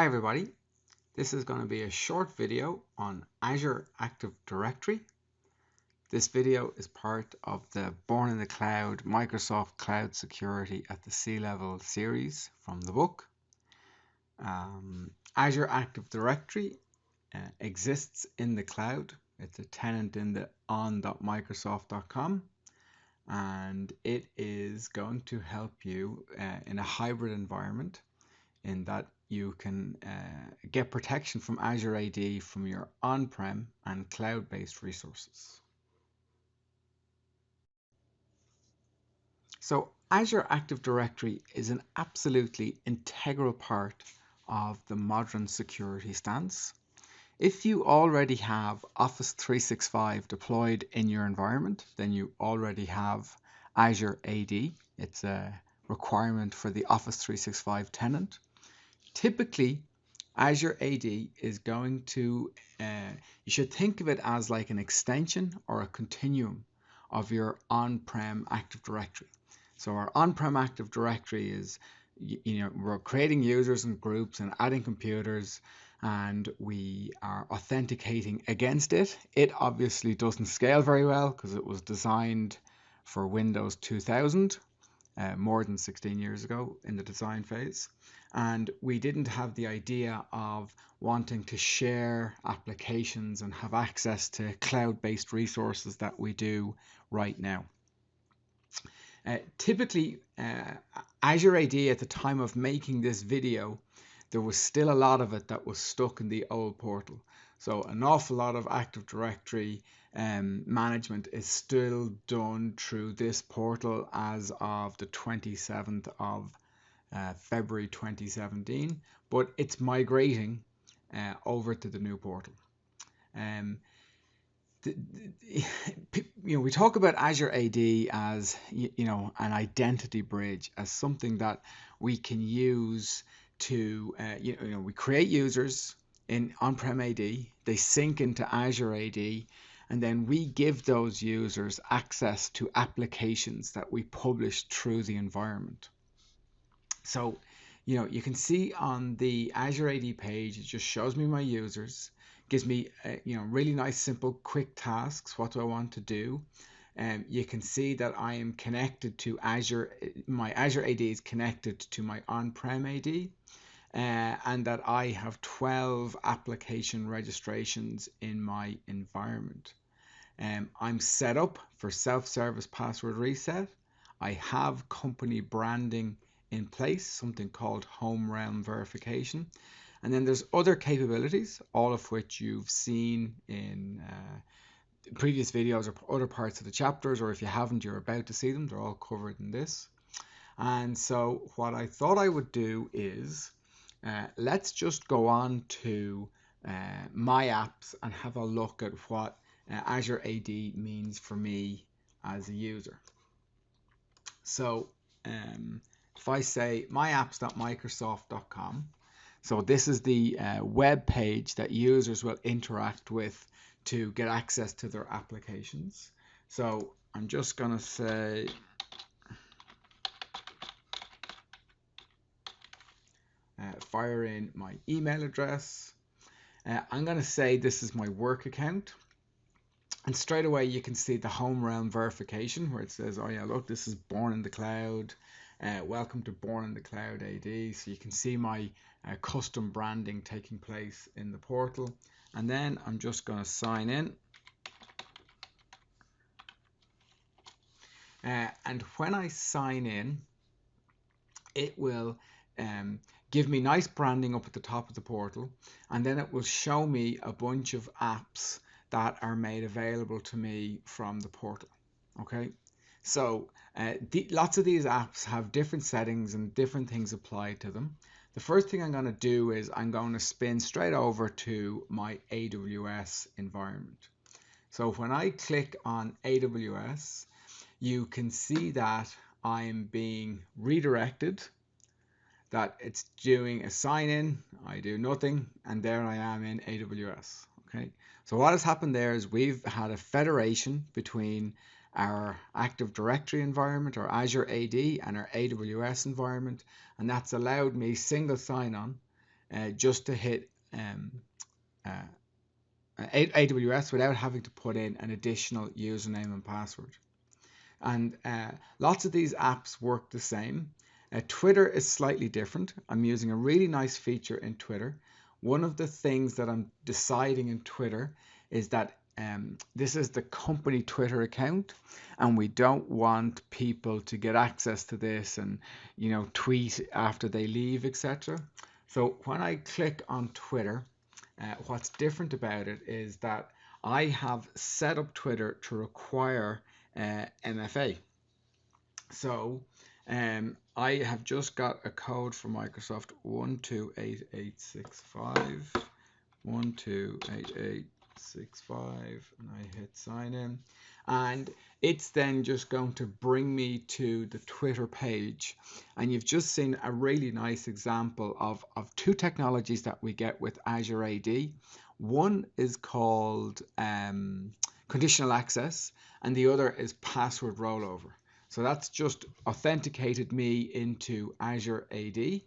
Hi everybody, this is going to be a short video on Azure Active Directory. This video is part of the Born in the Cloud Microsoft Cloud Security at the C-Level series from the book. Azure Active Directory exists in the cloud. It's a tenant in the on.microsoft.com, and it is going to help you in a hybrid environment in that you can get protection from Azure AD from your on-prem and cloud-based resources. So Azure Active Directory is an absolutely integral part of the modern security stance. If you already have Office 365 deployed in your environment, then you already have Azure AD. It's a requirement for the Office 365 tenant. Typically, Azure AD is going to, you should think of it as like an extension or a continuum of your on-prem Active Directory. So our on-prem Active Directory is, we're creating users and groups and adding computers, and we are authenticating against it. It obviously doesn't scale very well because it was designed for Windows 2000. More than 16 years ago in the design phase, and we didn't have the idea of wanting to share applications and have access to cloud-based resources that we do right now. Typically, Azure AD at the time of making this video, there was still a lot of it that was stuck in the old portal. So an awful lot of Active Directory management is still done through this portal as of the 27th of February 2017, but it's migrating over to the new portal. We talk about Azure AD as an identity bridge, as something that we can use to we create users in on-prem AD, they sync into Azure AD, and then we give those users access to applications that we publish through the environment. So, you can see on the Azure AD page, it just shows me my users, gives me, really nice, simple, quick tasks. What do I want to do? You can see that I am connected to Azure. My Azure AD is connected to my on-prem AD. And that I have 12 application registrations in my environment. I'm set up for self-service password reset. I have company branding in place, something called home realm verification. And then there's other capabilities, all of which you've seen in previous videos or other parts of the chapters, or if you haven't, you're about to see them. They're all covered in this. And so what I thought I would do is let's just go on to my apps and have a look at what Azure AD means for me as a user. So if I say myapps.microsoft.com, so this is the web page that users will interact with to get access to their applications. So I'm just going to say fire in my email address. I'm going to say this is my work account, and straight away you can see the home realm verification where it says, oh yeah, look, this is Born in the Cloud. Welcome to Born in the Cloud AD. So you can see my custom branding taking place in the portal, and then I'm just going to sign in. And when I sign in, it will give me nice branding up at the top of the portal, and then it will show me a bunch of apps that are made available to me from the portal. Okay, so lots of these apps have different settings and different things applied to them. The first thing I'm going to do is I'm going to spin straight over to my AWS environment. So when I click on AWS, you can see that I'm being redirected, that it's doing a sign in, I do nothing, and there I am in AWS. Okay, so what has happened there is we've had a federation between our Active Directory environment, our Azure AD, and our AWS environment, and that's allowed me single sign-on just to hit uh, AWS without having to put in an additional username and password. And lots of these apps work the same. Twitter is slightly different. I'm using a really nice feature in Twitter. One of the things that I'm deciding in Twitter is that this is the company Twitter account, and we don't want people to get access to this and tweet after they leave, etc. So when I click on Twitter, what's different about it is that I have set up Twitter to require MFA. So I have just got a code from Microsoft 128865, 128865, and I hit sign in, and it's then just going to bring me to the Twitter page. And you've just seen a really nice example of two technologies that we get with Azure AD. One is called Conditional Access, and the other is Password Rollover. So that's just authenticated me into Azure AD,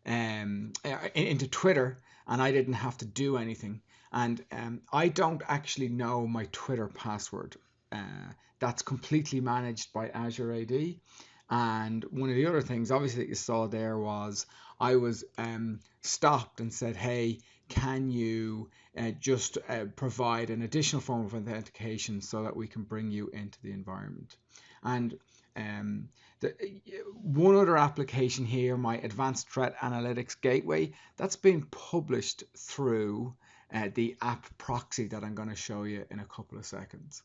into Twitter, and I didn't have to do anything. And I don't actually know my Twitter password. That's completely managed by Azure AD. And one of the other things, obviously, that you saw there was I was stopped and said, hey, can you just provide an additional form of authentication so that we can bring you into the environment. And one other application here, my Advanced Threat Analytics Gateway, that's been published through the app proxy that I'm going to show you in a couple of seconds.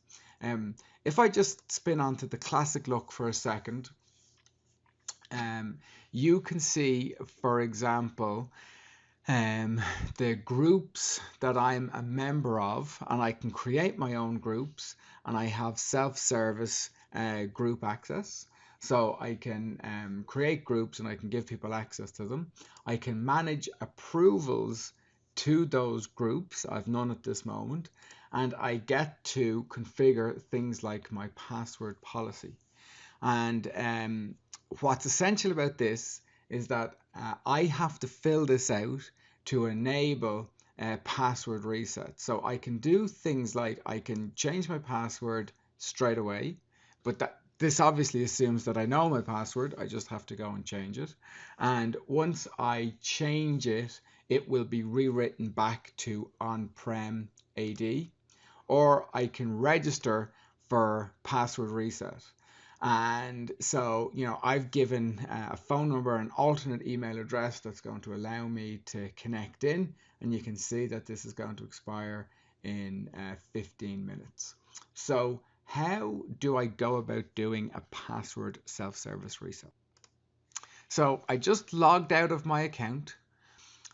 If I just spin onto the classic look for a second, you can see, for example, the groups that I'm a member of, and I can create my own groups, and I have self-service group access. So I can create groups and I can give people access to them. I can manage approvals to those groups. I've none at this moment. And I get to configure things like my password policy. And what's essential about this is that I have to fill this out to enable password reset. So I can do things like I can change my password straight away, but this obviously assumes that I know my password. I just have to go and change it. And once I change it, it will be rewritten back to on-prem AD, or I can register for password reset. And so, I've given a phone number, an alternate email address that's going to allow me to connect in, and you can see that this is going to expire in 15 minutes. So how do I go about doing a password self-service reset? So I just logged out of my account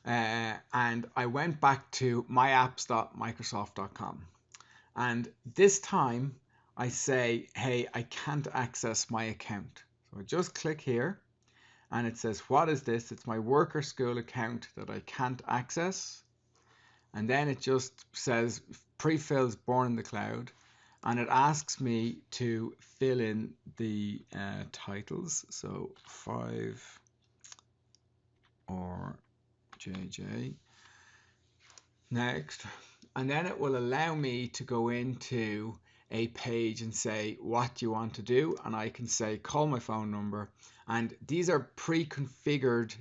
and I went back to myapps.microsoft.com. And this time I say, hey, I can't access my account. So I just click here and it says, what is this? It's my work or school account that I can't access. And then it just says pre-fills born in the cloud. And it asks me to fill in the titles. So 5 or JJ. Next. And then it will allow me to go into a page and say what you want to do, and I can say call my phone number, and these are pre-configured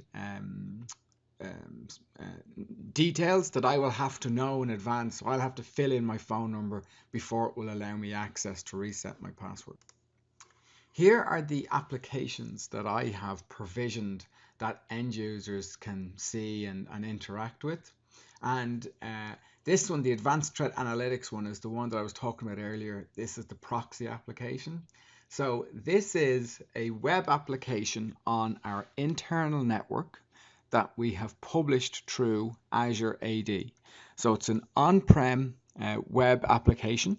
details that I will have to know in advance. So I'll have to fill in my phone number before it will allow me access to reset my password. Here are the applications that I have provisioned that end users can see and interact with. And this one, the Advanced Threat Analytics one, is the one that I was talking about earlier. This is the proxy application. So this is a web application on our internal network that we have published through Azure AD. So it's an on-prem web application,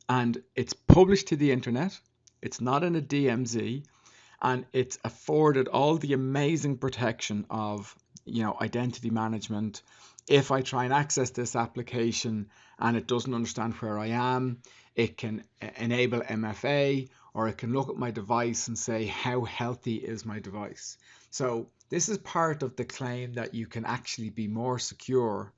and it's published to the internet. It's not in a DMZ, and it's afforded all the amazing protection of identity management. If I try and access this application and it doesn't understand where I am, it can enable MFA, or it can look at my device and say how healthy is my device. So This is part of the claim that you can actually be more secure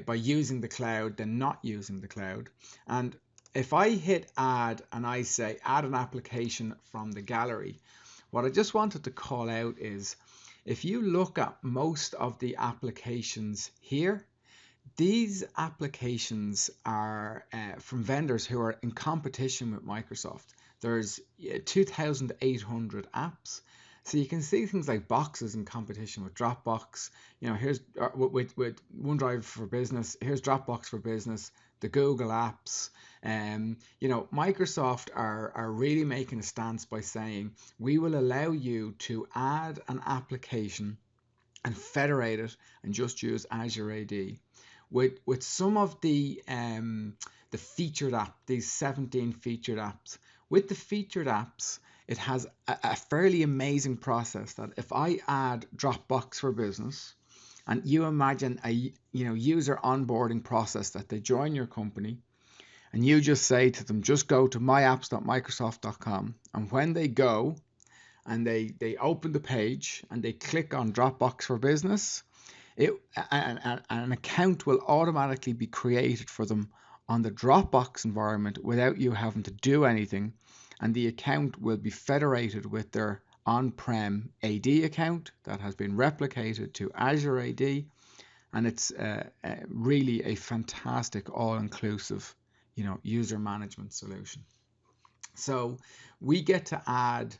by using the cloud than not using the cloud. And if I hit add and I say add an application from the gallery, what I just wanted to call out is if you look at most of the applications here, these applications are from vendors who are in competition with Microsoft. There's 2,800 apps. So you can see things like Boxes in competition with Dropbox. You know, here's with OneDrive for Business. Here's Dropbox for Business. The Google apps. You know, Microsoft are really making a stance by saying we will allow you to add an application and federate it and just use Azure AD. With some of the featured app, these 17 featured apps. With the featured apps, it has a fairly amazing process that if I add Dropbox for Business, and you imagine a user onboarding process that they join your company, and you just say to them, just go to myapps.microsoft.com, and when they go and they open the page and they click on Dropbox for Business, an account will automatically be created for them on the Dropbox environment without you having to do anything, and the account will be federated with their on-prem AD account that has been replicated to Azure AD, and it's really a fantastic all-inclusive user management solution. So we get to add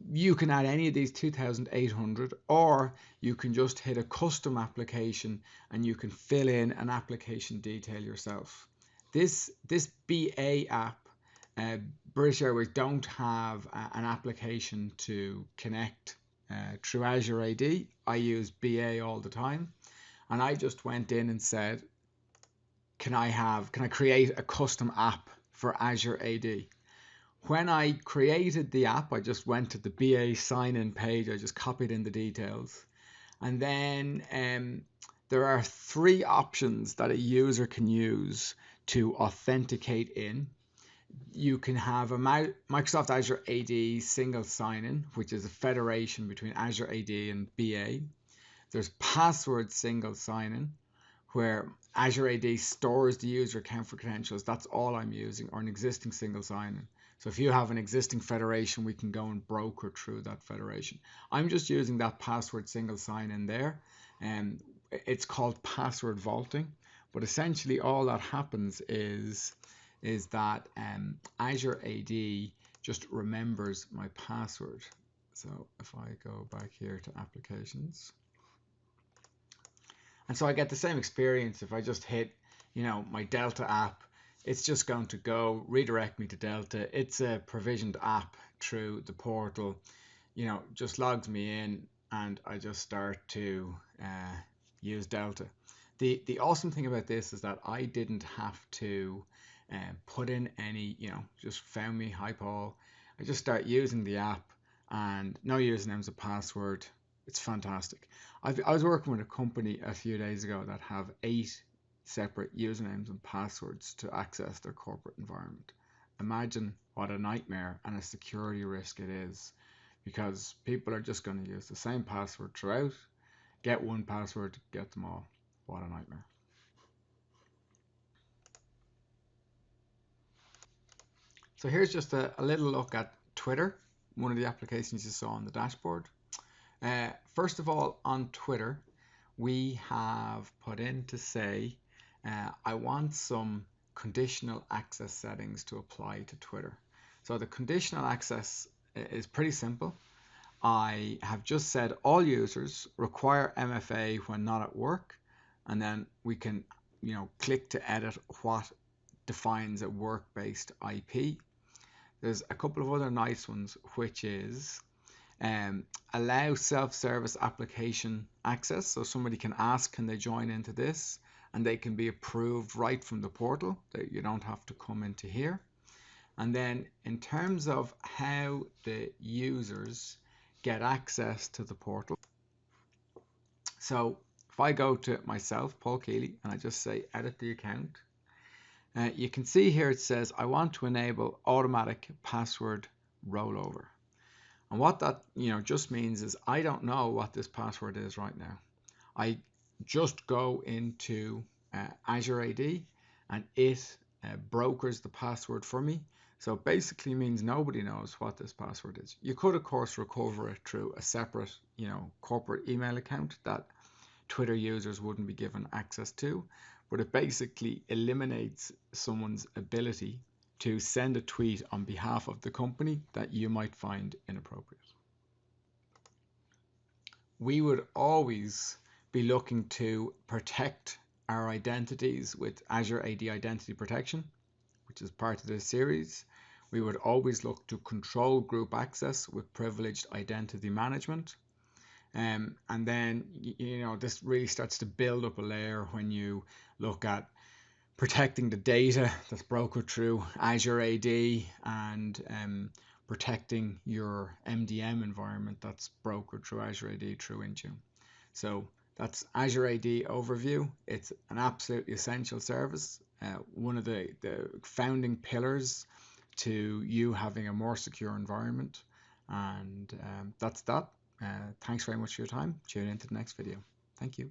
you can add any of these 2,800, or you can just hit a custom application and you can fill in an application detail yourself. This BA app, British Airways don't have an application to connect through Azure AD. I use BA all the time, and I just went in and said, can I create a custom app for Azure AD? When I created the app, I just went to the BA sign-in page. I just copied in the details. And then there are 3 options that a user can use to authenticate in. You can have a Microsoft Azure AD single sign-in, which is a federation between Azure AD and BA. There's password single sign-in, where Azure AD stores the user account for credentials. That's all I'm using, or an existing single sign-in. So if you have an existing federation, we can go and broker through that federation. I'm just using that password single sign-in there, and it's called password vaulting. But essentially all that happens is that Azure AD just remembers my password. So if I go back here to applications, and so I get the same experience if I just hit, my Delta app. It's just going to go redirect me to Delta. It's a provisioned app through the portal, just logs me in, and I just start to use Delta. The awesome thing about this is that I didn't have to put in any, just found me, hi Paul. I just start using the app, and no username's a password. It's fantastic. I was working with a company a few days ago that have 8 separate usernames and passwords to access their corporate environment. Imagine what a nightmare and a security risk it is, because people are just going to use the same password throughout, get one password, get them all. What a nightmare. So here's just a little look at Twitter, one of the applications you saw on the dashboard. First of all, on Twitter, we have put in to say, I want some conditional access settings to apply to Twitter. So the conditional access is pretty simple. I have just said all users require MFA when not at work, and then we can, click to edit what defines a work-based IP. There's a couple of other nice ones, which is allow self-service application access. So somebody can ask, can they join into this? And they can be approved right from the portal. You don't have to come into here. And then in terms of how the users get access to the portal. So if I go to myself, Paul Keeley, and I just say edit the account, you can see here it says I want to enable automatic password rollover. And what that just means is I don't know what this password is right now. I just go into Azure AD and it brokers the password for me. So it basically means nobody knows what this password is. You could, of course, recover it through a separate, corporate email account that Twitter users wouldn't be given access to, but it basically eliminates someone's ability to send a tweet on behalf of the company that you might find inappropriate. We would always be looking to protect our identities with Azure AD Identity Protection, which is part of this series. We would always look to control group access with privileged identity management. And then, this really starts to build up a layer when you look at protecting the data that's brokered through Azure AD and protecting your MDM environment that's brokered through Azure AD through Intune. So that's Azure AD overview. It's an absolutely essential service, one of the founding pillars to you having a more secure environment. And that's that. Thanks very much for your time. Tune into the next video. Thank you.